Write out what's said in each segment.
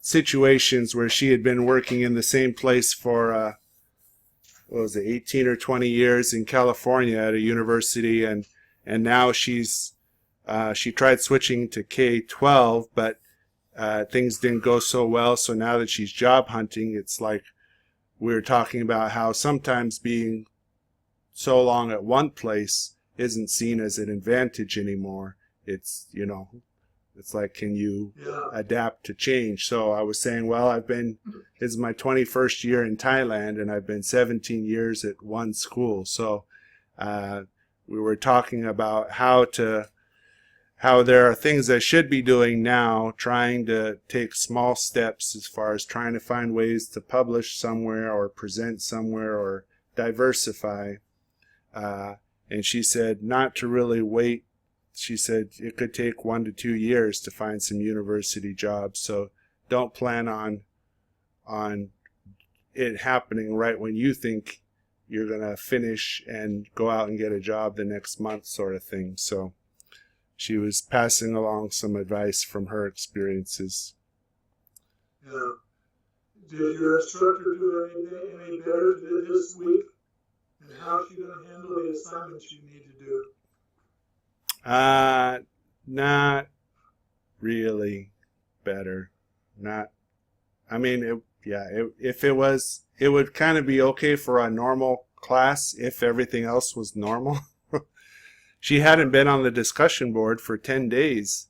situations where she had been working in the same place for what was it, 18 or 20 years in California at a university, and now she tried switching to K-12, but things didn't go so well. So now that she's job hunting, it's like we were talking about how sometimes being so long at one place isn't seen as an advantage anymore. It's, it's like, can you adapt to change? So I was saying, well, this is my 21st year in Thailand, and I've been 17 years at one school. So we were talking about how there are things I should be doing now, trying to take small steps as far as trying to find ways to publish somewhere or present somewhere or diversify. And she said not to really wait. She said it could take 1 to 2 years to find some university jobs. So don't plan on it happening right when you think you're going to finish and go out and get a job the next month, sort of thing. So she was passing along some advice from her experiences. Yeah. Did your instructor do any better this week? And how's she going to handle the assignments you need to do? Not really better. If it was, it would kind of be okay for a normal class if everything else was normal. She hadn't been on the discussion board for 10 days,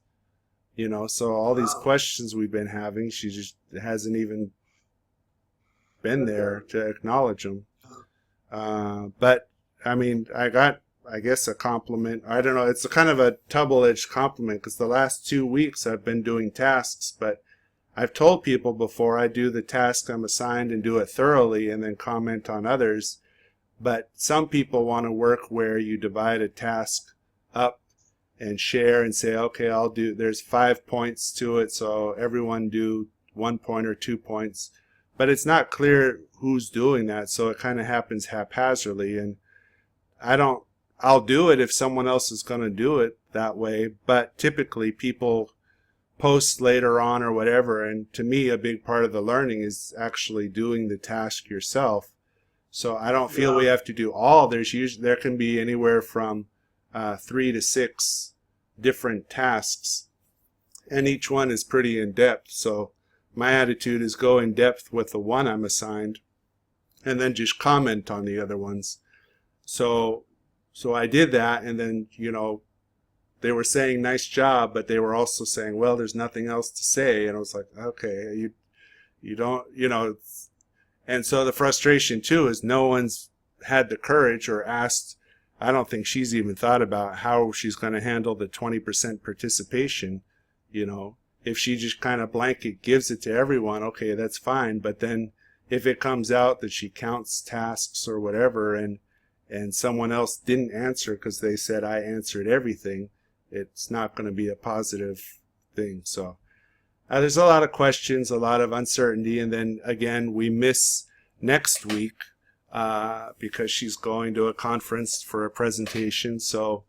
so all these questions we've been having, she just hasn't even been there to acknowledge them. But, I got, I guess, a compliment. I don't know, it's a kind of a double-edged compliment, because the last 2 weeks I've been doing tasks, but I've told people before I do the task I'm assigned and do it thoroughly and then comment on others. But some people want to work where you divide a task up and share and say, okay, there's 5 points to it, so everyone do 1 point or 2 points. But it's not clear who's doing that, so it kind of happens haphazardly. And I'll do it if someone else is going to do it that way, but typically people post later on or whatever, and to me a big part of the learning is actually doing the task yourself. So I don't feel we have to do all. There can be anywhere from 3 to 6 different tasks, and each one is pretty in depth. So my attitude is go in depth with the one I'm assigned, and then just comment on the other ones. So I did that, and then they were saying nice job, but they were also saying, well, there's nothing else to say, and I was like, okay, you don't, And so the frustration too is no one's had the courage or asked. I don't think she's even thought about how she's going to handle the 20% participation. If she just kind of blanket gives it to everyone, okay, that's fine. But then if it comes out that she counts tasks or whatever, and someone else didn't answer because they said I answered everything, it's not going to be a positive thing. So there's a lot of questions, a lot of uncertainty, and then again we miss next week because she's going to a conference for a presentation. So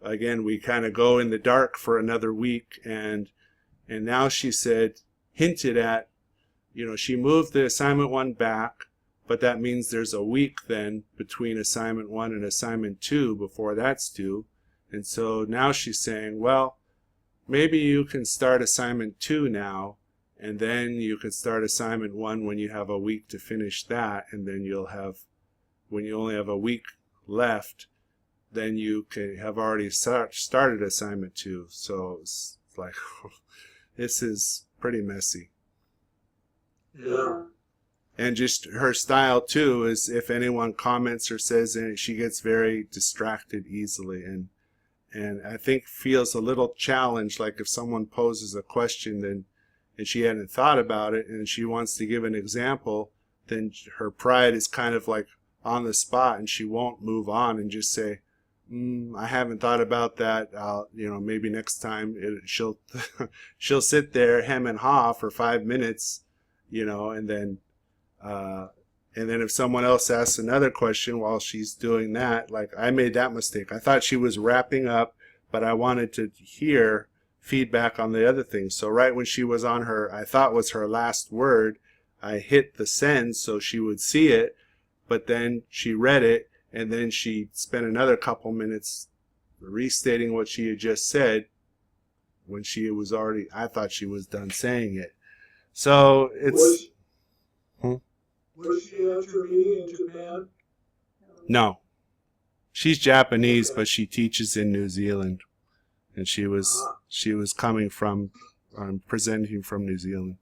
again, we kind of go in the dark for another week, and now she hinted at, she moved the assignment 1 back, but that means there's a week then between assignment 1 and assignment 2 before that's due. And so now she's saying, well, maybe you can start assignment 2 now, and then you can start assignment 1 when you have a week to finish that, and then when you only have a week left, then you can have already started assignment 2. So it's like, this is pretty messy. Yeah. And just her style too is if anyone comments or says anything, she gets very distracted easily, and I think feels a little challenged, like if someone poses a question and she hadn't thought about it and she wants to give an example, then her pride is kind of like on the spot, and she won't move on and just say, I haven't thought about that. Maybe next time she'll sit there hem and haw for 5 minutes, and then if someone else asks another question while she's doing that, like I made that mistake. I thought she was wrapping up, but I wanted to hear feedback on the other things. So right when she was on her, I thought was her last word, I hit the send so she would see it, but then she read it, and then she spent another couple minutes restating what she had just said when she was already, I thought she was done saying it. So it's... Was she at your meeting in Japan? No. She's Japanese, but she teaches in New Zealand. And she was coming from, presenting from New Zealand.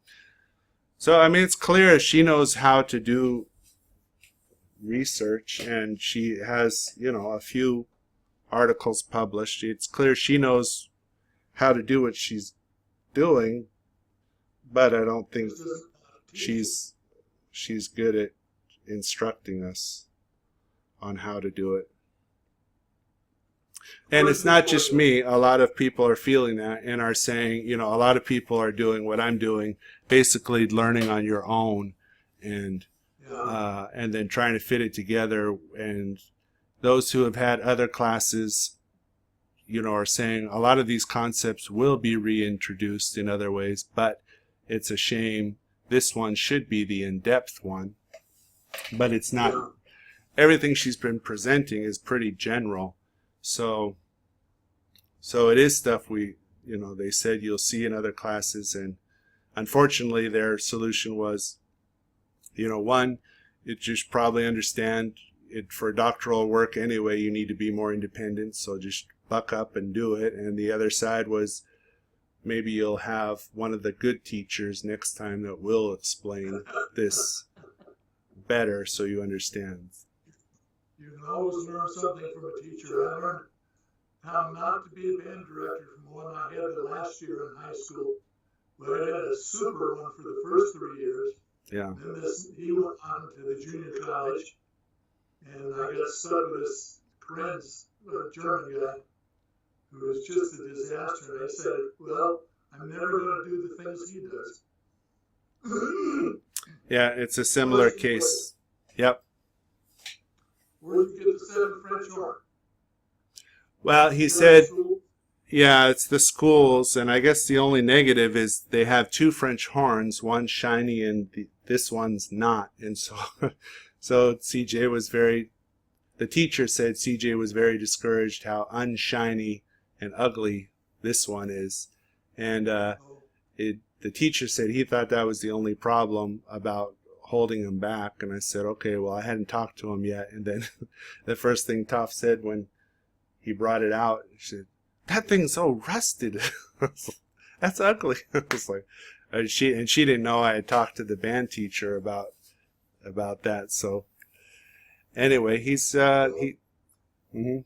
So, I mean, it's clear she knows how to do research, and she has, a few articles published. It's clear she knows how to do what she's doing, but I don't think she's good at instructing us on how to do it. And it's not just me. A lot of people are feeling that and are saying, a lot of people are doing what I'm doing, basically learning on your own and then trying to fit it together. And those who have had other classes, are saying a lot of these concepts will be reintroduced in other ways, but it's a shame. This one should be the in-depth one, but it's not. Everything she's been presenting is pretty general. So it is stuff they said you'll see in other classes, and unfortunately their solution was, one, you just probably understand it for doctoral work anyway, you need to be more independent, so just buck up and do it. And the other side was, maybe you'll have one of the good teachers next time that will explain this better so you understand. You can always learn something from a teacher. I learned how not to be a band director from one I had the last year in high school. But I had a super one for the first 3 years. Yeah. Then he went on to the junior college, and I got stuck with this Krenz, German guy, who was just a disaster. And I said, well, I'm never going to do the things he does. Yeah, it's a similar case. Yep. Where did you get the 7 French horn? Well, he said, yeah, it's the schools, and I guess the only negative is they have 2 French horns, one shiny and this one's not. And so CJ was the teacher said CJ was very discouraged how unshiny and ugly this one is. And the teacher said he thought that was the only problem about holding him back. And I said, okay, well, I hadn't talked to him yet. And then the first thing Toph said when he brought it out, she said, that thing's so rusted. That's ugly. I was like, she didn't know I had talked to the band teacher about that. So anyway, he's he. Mm-hmm.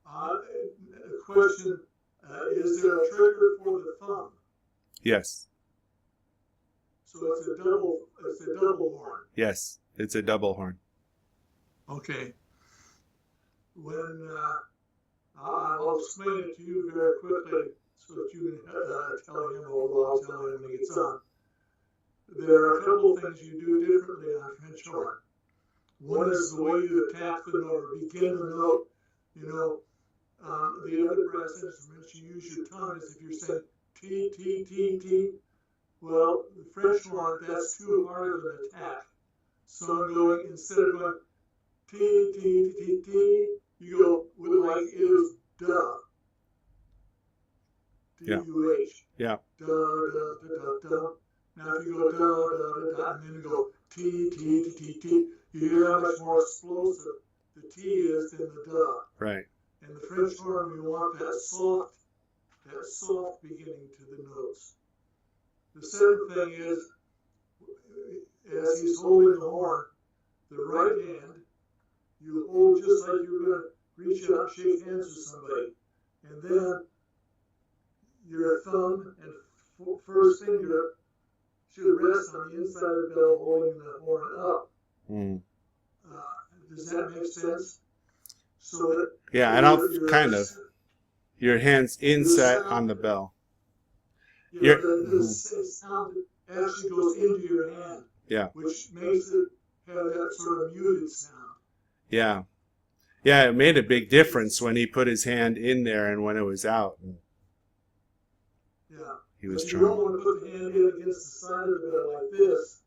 A question: is there a trigger for the thumb? Yes. So it's a double horn. Yes, it's a double horn. Okay. When I'll explain it to you very quickly so that you can tell him, or I'll tell him when he gets on. There are a couple of things you do differently on French horn. One is the way you attack the note or begin the note. The other brass instruments, you use your tongue as if you're saying T, T, T, T. Well, the French horn, that's too hard of an attack. So I'm going, instead of going T, T, T, T, you go with like it was duh. D-U-H. Yeah. Duh, duh, duh, duh, duh. Now if you go duh, duh, duh, duh, and then you go T, T, T, T, T, you hear how much more explosive the T is than the duh. Right. And the French horn, we want that soft beginning to the notes. The second thing is, as he's holding the horn, the right hand, you hold just like you're going to reach out and shake hands with somebody. And then your thumb and first finger should rest on the inside of the bell, holding the horn up. Mm. Does that make sense? So that yeah, I don't kind of. Your hands inside on the bell. Yeah, the sound actually goes into your hand. Yeah. Which makes it have that sort of muted sound. Yeah. Yeah, it made a big difference when he put his hand in there and when it was out. Yeah. He was But you don't trying. want to put the hand in against the side of the bed like this.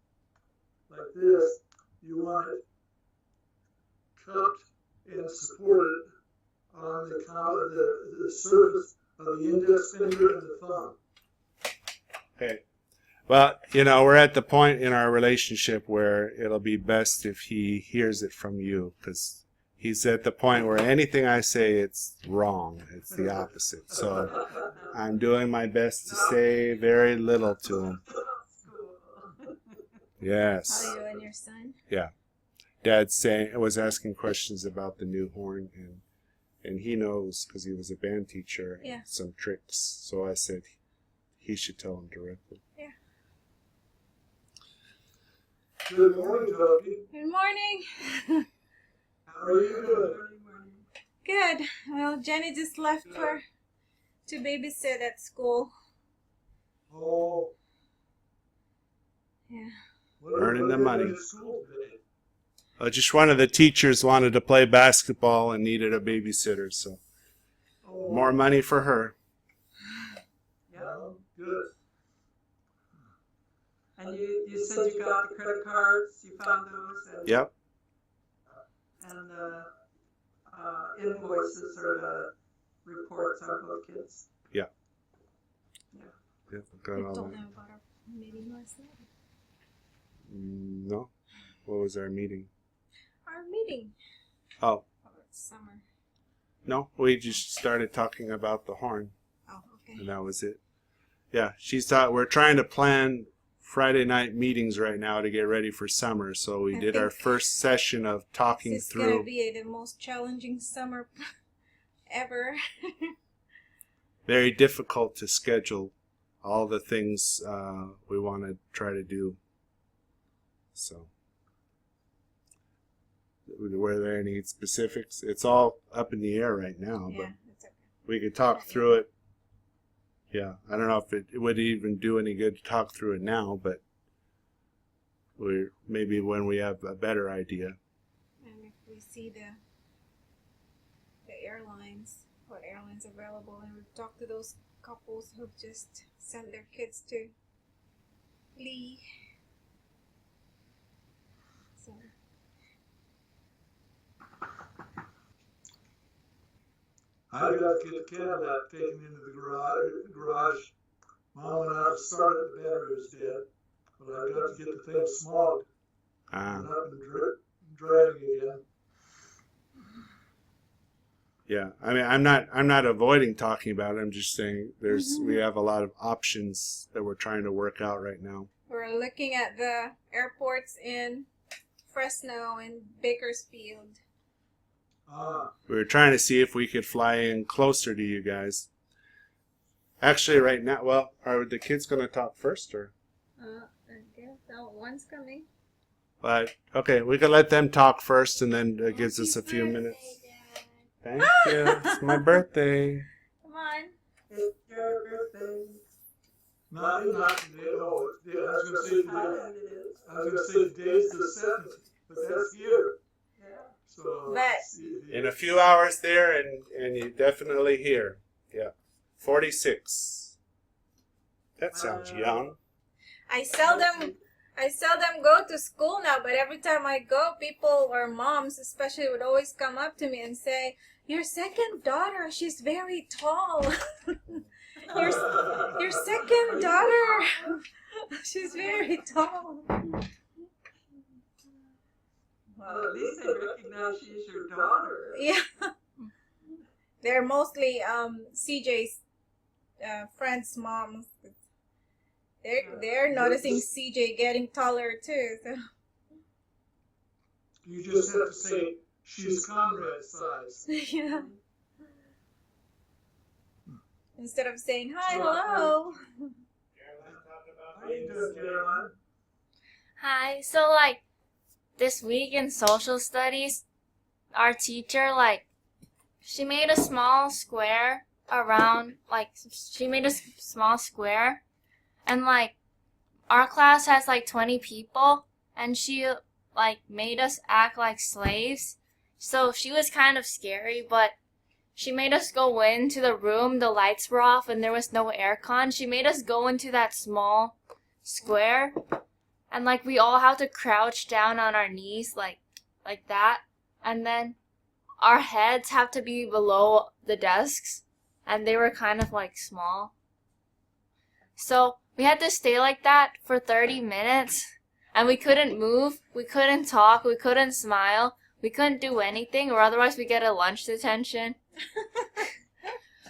Like this. You want it cupped and supported on the surface of the index finger and the thumb. Okay. Well, we're at the point in our relationship where it'll be best if he hears it from you, because he's at the point where anything I say, it's wrong. It's the opposite. So I'm doing my best to say very little to him. Yes. Oh, you and your son? Yeah. Dad was asking questions about the new horn, and he knows because he was a band teacher. Yeah. Some tricks. So I said he should tell him directly. Yeah. Good morning, Toby. Good morning. How are you doing? Good. Well, Jenny just left to babysit at school. Oh. Yeah. Earning the money. At school today? Just one of the teachers wanted to play basketball and needed a babysitter, so Oh. more money for her. Yeah, good. And you said you got the credit cards, you found those? And, Yep. And the invoices or the reports on both kids? Yep, I got all don't that. know about our meeting last night. No? What was our meeting? Our meeting. Oh, It's summer. no, we just started talking about the horn, Oh, okay. and that was it. Yeah, we're trying to plan Friday night meetings right now to get ready for summer, so we I did our think first session of talking This is going to through. be the most challenging summer ever. Very difficult to schedule all the things we want to try to do. So, were there any specifics? It's all up in the air right now, but Yeah, it's okay. we could talk through it. Yeah, I don't know if it would even do any good to talk through it now, but maybe when we have a better idea. And if we see the airlines, what airlines available, and we've talked to those couples who've just sent their kids to Lee. So I got to get the Cadillac taken into the garage. Mom went out to start it, the battery was dead. But I got to get the thing smogged. Went up and driving again. Yeah, I mean, I'm not avoiding talking about it. I'm just saying we have a lot of options that we're trying to work out right now. we're looking at the airports in Fresno and Bakersfield. We were trying to see if we could fly in closer to you guys. Actually, right now, well, are the kids going to talk first, or? I guess one's coming. But okay, we can let them talk first, and then it gives us a few minutes. Thank you. It's my birthday. Come on. It's your birthday. Not today. Oh, yeah, I was going to say today. Thailand it is. I was going to say today's the 7th, but that's here. Yeah. So But- let's see here. In a few hours there, and you're definitely here. Yeah. 46. That sounds young. I seldom go to school now, but every time I go, people or moms especially would always come up to me and say, "Your second daughter, she's very tall." your second daughter, she's very tall. Well, at least they recognize she's your daughter. Yeah. They're mostly CJ's friends' moms. They're noticing CJ getting taller too. So You just have to say, she's Conrad size. yeah. Instead of saying hi, hello. How you doing, Caroline? Hi. So, like, this week in social studies, our teacher, like, she made a small square around, like, and, like, our class has, like, 20 people, and she, like, made us act like slaves. So she was kind of scary, but she made us go into the room. The lights were off and there was no aircon. She made us go into that small square. And, like, we all have to crouch down on our knees like that. And then our heads have to be below the desks. And they were kind of, like, small. So we had to stay like that for 30 minutes. And we couldn't move. We couldn't talk. We couldn't smile. We couldn't do anything, or otherwise we get a lunch detention.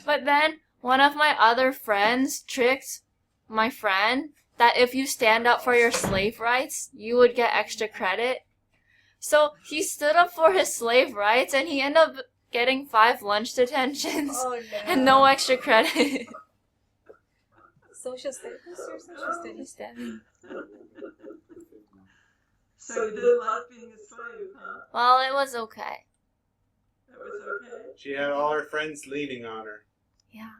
But then one of my other friends tricked my friend that if you stand up for your slave rights, you would get extra credit. So he stood up for his slave rights and he ended up getting 5 lunch detentions Oh, no. and no extra credit. Social studies or social studies? Study. So you didn't like being a slave, huh? Well, it was okay. That was okay. She had all her friends leaning on her. Yeah.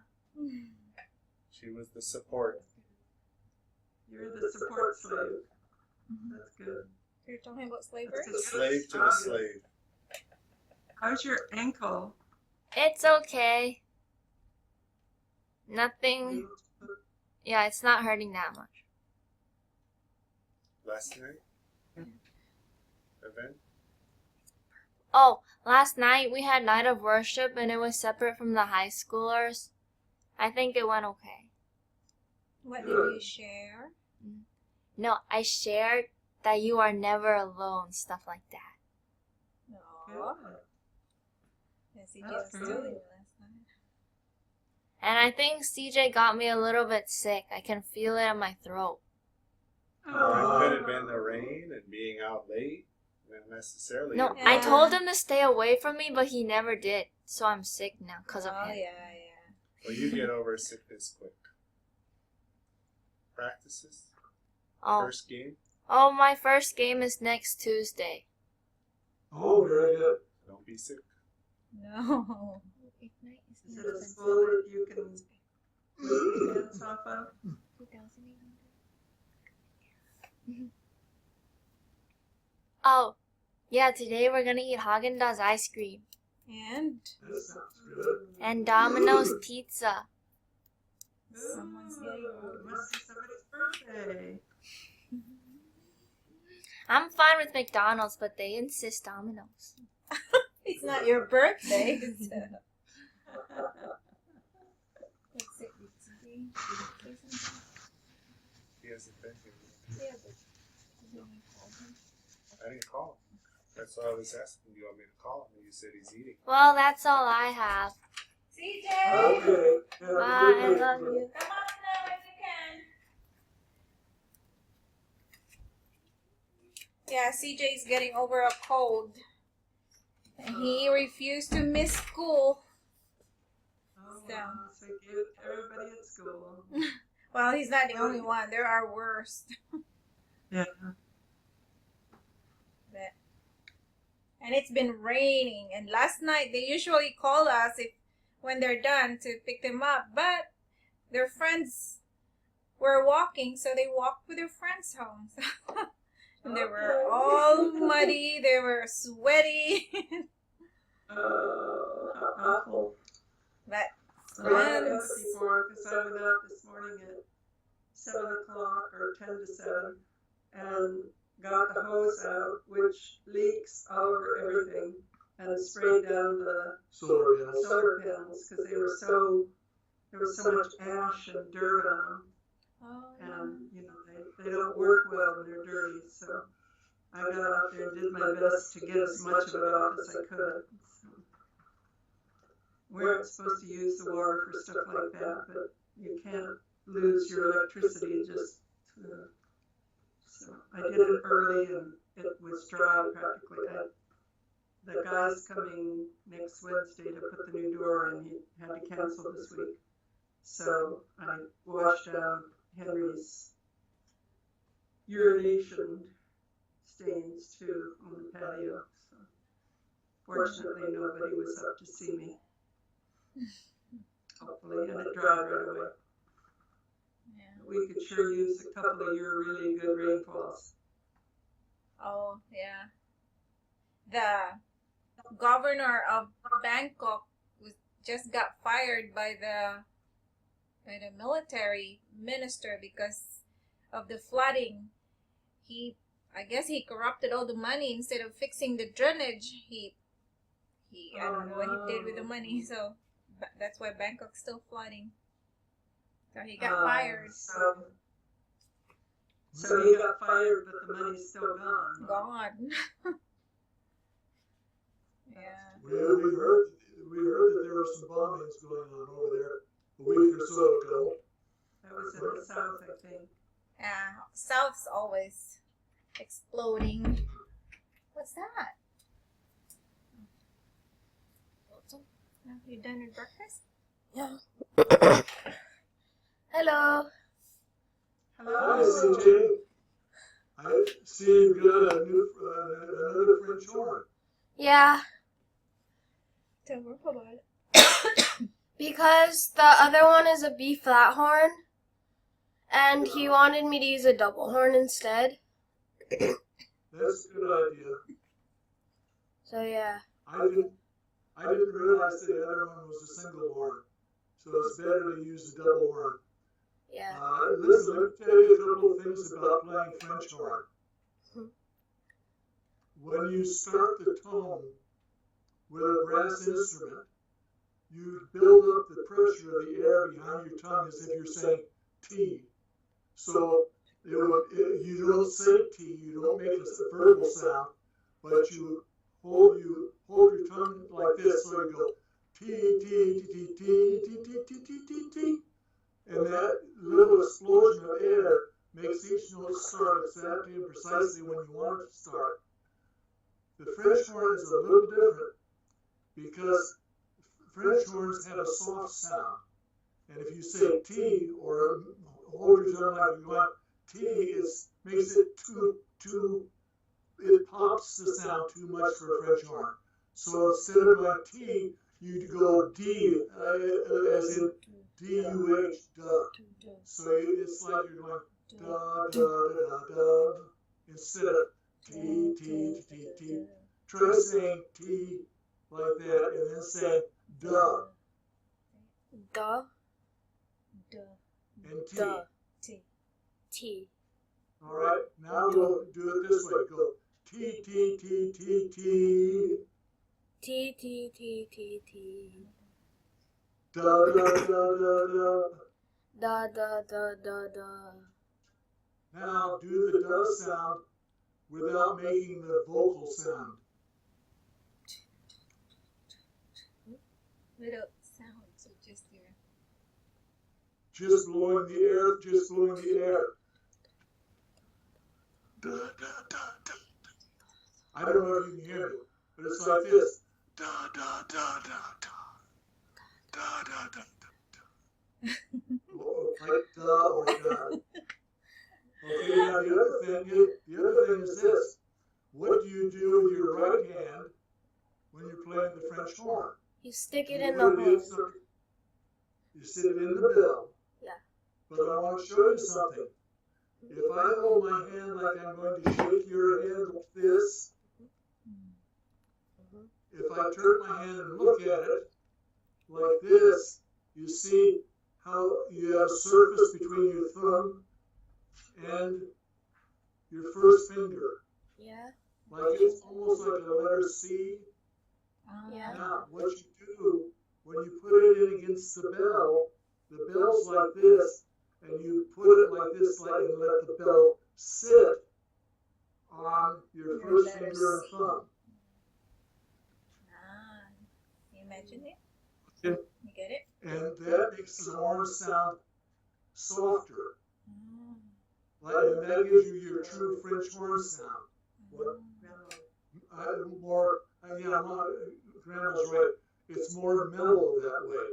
She was the support. You're the support slave. That's good. You're talking about slavery? The slave to the slave. How's your ankle? It's okay. Nothing. Yeah, it's not hurting that much. Last night? Event? Oh, last night we had night of worship and it was separate from the high schoolers. I think it went okay. What did you share? No, I shared that you are never alone, stuff like that. No. Yes, he That's just good. told you last night. And I think CJ got me a little bit sick. I can feel it in my throat. It could have been the rain and being out late. Not necessarily. No, Yeah. I told him to stay away from me, but he never did. So I'm sick now because of Oh, him. yeah. Well, you get over sickness quick. Practices? Oh. First game? Oh, my first game is next Tuesday. Oh, very good. Don't be sick. No. Is it a school that you can leave your hands off of? Oh, yeah, today we're gonna eat Haagen-Dazs ice cream And That sounds good. and Domino's pizza. someone's getting It must be somebody's birthday. I'm fine with McDonald's, but they insist Domino's. it's not your birthday. So. He hasn't been here. Yeah, but I didn't call him. That's why I was asking. Do you want me to call him? And you said he's eating. Well, that's all I have. CJ! Okay. Have a Bye, I good love day. you. Come on now if you can. Yeah, CJ's getting over a cold. And he refused to miss school. Oh, So. wow. So you gave it to everybody at school. Well, he's not the only one. There are worse. Yeah. But, and it's been raining. And last night they usually call us when they're done to pick them up. But their friends were walking, so they walked with their friends home. And they were all muddy. They were sweaty. How awful. But I've done friends. this before because I went out this morning at 7 o'clock or 10 to 7 and got the hose out, which leaks all over everything, and sprayed down the Solar panels. solar panels because there was so much ash and dirt on them, Oh, and they don't work well when they're dirty. So I got out there and did my best to get as much of it off as I could. So, we aren't supposed to use the water for stuff like that, but you can't lose your electricity just so I did it early and it was dry practically. The guy's coming next Wednesday to put the new door in. He had to cancel this week. So I washed down Henry's urination stains too on the patio. So fortunately nobody was up to see me. Hopefully, and it dried right away. yeah. We could sure use a couple of your really good rainfalls. Oh, yeah. The governor of Bangkok just got fired by the military minister because of the flooding. I guess he corrupted all the money. Instead of fixing the drainage, I don't know what he did with the money. So that's why Bangkok's still flooding. So he got fired. So he got fired, but the money's still gone. Gone. Yeah. We heard that there were some bombings going on over there a week or so ago. That was in the south, I think. Yeah. South's always exploding. What's that? You done with breakfast? Yeah. Hello. Hello. Hi, CJ. I see you've got another French horn. Yeah, Tell me about it. because the other one is a B flat horn, and he wanted me to use a double horn instead. That's a good idea. So yeah. I didn't realize the other one was a single horn, so it's better to use the double horn. Yeah. Listen, let me tell you a couple of things about playing French horn. When you start the tone with a brass instrument, you build up the pressure of the air behind your tongue as if you're saying T. So you don't say T, you don't make a verbal sound, but you hold your tongue like this, so you go T, T, T, T, T, T, T, T, T, T, T. And that little explosion of air makes each note start exactly and precisely when you want it to start. The French horn is a little different because French horns have a soft sound. And if you say T or hold your tongue like you want, T makes it it pops the sound too much for a French horn. So instead of going T, you go D, as in D-U-H, duh. So it's like you're going da, da, da, da, instead of T, T, T, T. Try saying T like that and then say duh Duh. and T. Duh. T. T. All right, now we'll do it this way. Go T, T, T, T, T. T. T. T. T. T. Da, da, da, da, da. Da. Da. Da. Da. Da. Now do the duh sound without making the vocal sound. Little sound, so just your. Just blowing the air, just blowing the air. Da, da, da, da. I don't know if you can hear me, but it's like this. Da, da, da, da, da. Da, da, da, da, da. Like da or da. Okay, now the other thing is this. What do you do with your right hand when you're playing the French horn? You stick it You in the put it hole. You sit it in the bell. Yeah. But I want to show you something. If I hold my hand like I'm going to shake your hand like this, if I turn my hand and look at it like this, you see how you have a surface between your thumb and your first finger. Yeah. Like it's almost like a letter C. Yeah. Now, what you do when you put it in against the bell's like this, and you put it like this, like and let the bell sit on your first finger and thumb. You imagine it? Okay. You get it? And that makes the horn sound softer. And that gives you your true French horn sound. Grandma's right. It's more mellow that way.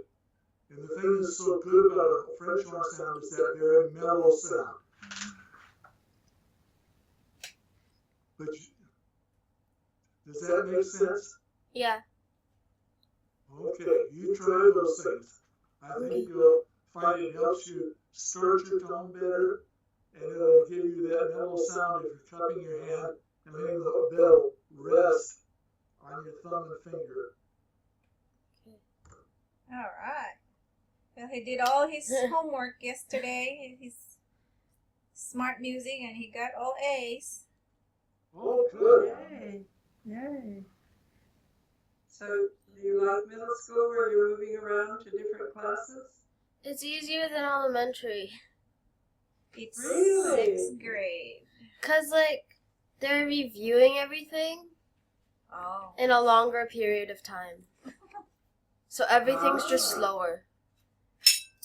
And the thing that's so good about a French horn sound is that very mellow sound. But does that make sense? Yeah. Okay, you try those things. I think you'll find it helps you start your tone better, and it'll give you that mellow sound if you're cupping your hand and letting the bell rest on your thumb and finger. All right. Well, he did all his homework yesterday. His smart music, and he got all A's. Oh, good. Yay. Yay. So, do you like middle school where you're moving around to different classes? It's easier than elementary. It's Really? 6th grade. Cause like they're reviewing everything Oh. in a longer period of time. So everything's just slower.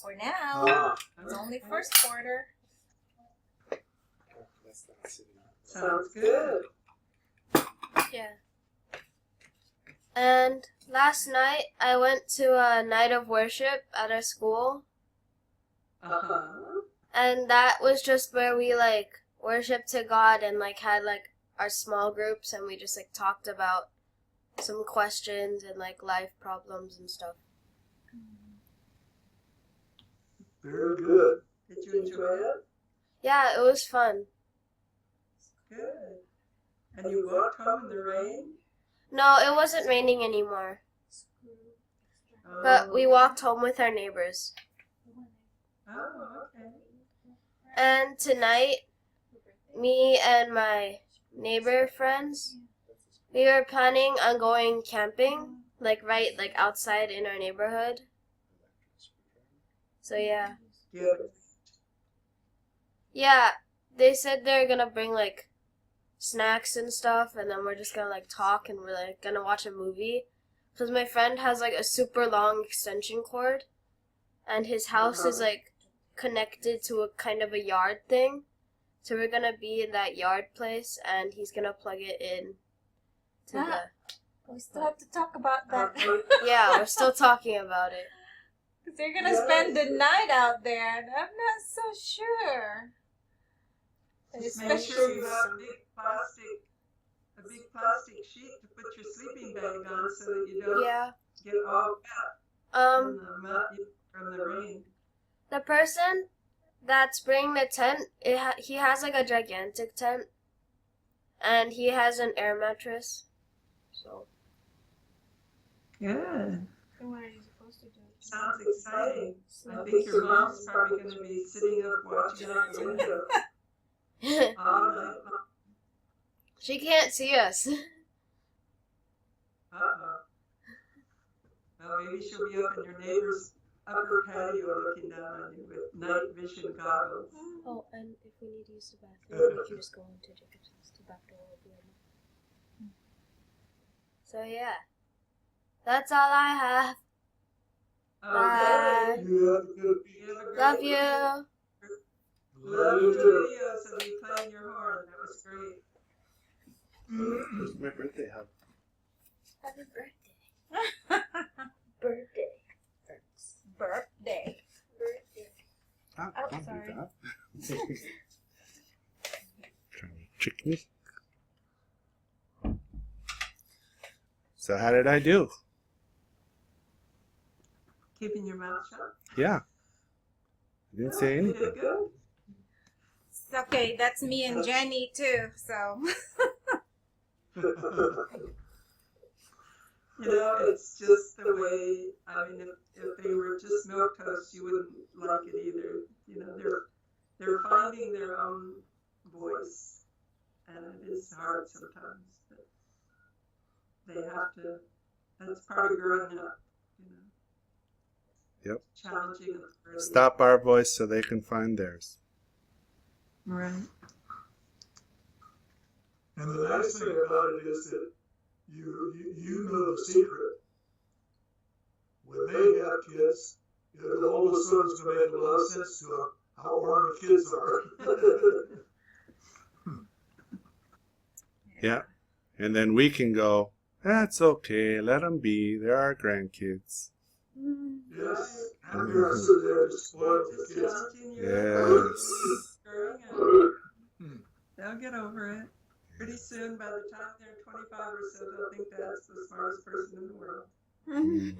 For now, Ah, it's only first quarter. Sounds good. Yeah. And last night I went to a night of worship at our school, Uh-huh. and that was just where we like worshiped to God and like had like our small groups, and we just like talked about some questions and like life problems and stuff. very good. Did you enjoy it? Yeah, it was fun. Good. And you walked home in the rain? No, it wasn't raining anymore, but we walked home with our neighbors. Oh, okay. And tonight, me and my neighbor friends, we were planning on going camping, like outside in our neighborhood. So yeah. Good. Yeah, they said they're gonna bring like snacks and stuff, and then we're just gonna like talk, and we're like gonna watch a movie. Because my friend has like a super long extension cord, and his house is like connected to a kind of a yard thing. So we're gonna be in that yard place, and he's gonna plug it in to the. We still have to talk about that. Yeah, we're still talking about it. Because they're going to spend the night out there, and I'm not so sure. Just make sure you have a big plastic sheet to put your sleeping bag on so that you don't Yeah. get all wet from Um, the mud, from the rain. the person that's bringing the tent, he has like a gigantic tent, and he has an air mattress. So. Good. So what are you supposed to do? Sounds exciting. I think your mom's probably going to be sitting up watching out the window all night long. She can't see us. Uh-oh. Well, maybe she'll be up in your neighbor's upper patio looking down on you with night vision goggles. Oh, and if we need to use the bathroom, if you just go into Jacob's house, the back door will be open. So yeah, that's all I have. Bye. You have a good Love you. Love the videos of you playing your horn. That was great. Where's my birthday hug? Happy birthday. Birthday. Thanks. Birthday. Ah, Oh, don't do sorry. that. Trying to trick me. So how did I do? Keeping your mouth shut. Yeah. I didn't say You anything. did good. It's okay, that's me and Jenny too, so. You know, it's just the way, I mean, if they were just milquetoast, you wouldn't like it either. You know, they're finding their own voice, and it is hard sometimes, but they have to, that's part of growing up, you know. Yep. Challenging authority. Stop our voice so they can find theirs. Right. And the nice thing about it is that you know the secret. When they have kids, the oldest son's going to make a lot of sense to them how ornery kids are. Yeah. And then we can go, that's okay, let them be, they're our grandkids. Yes. And you're sitting there just spoiled Just for kids. challenging your Yes. growing up. They'll get over it. Pretty soon, by the time they're 25 or so, they'll think that's the smartest person in the world. Mm.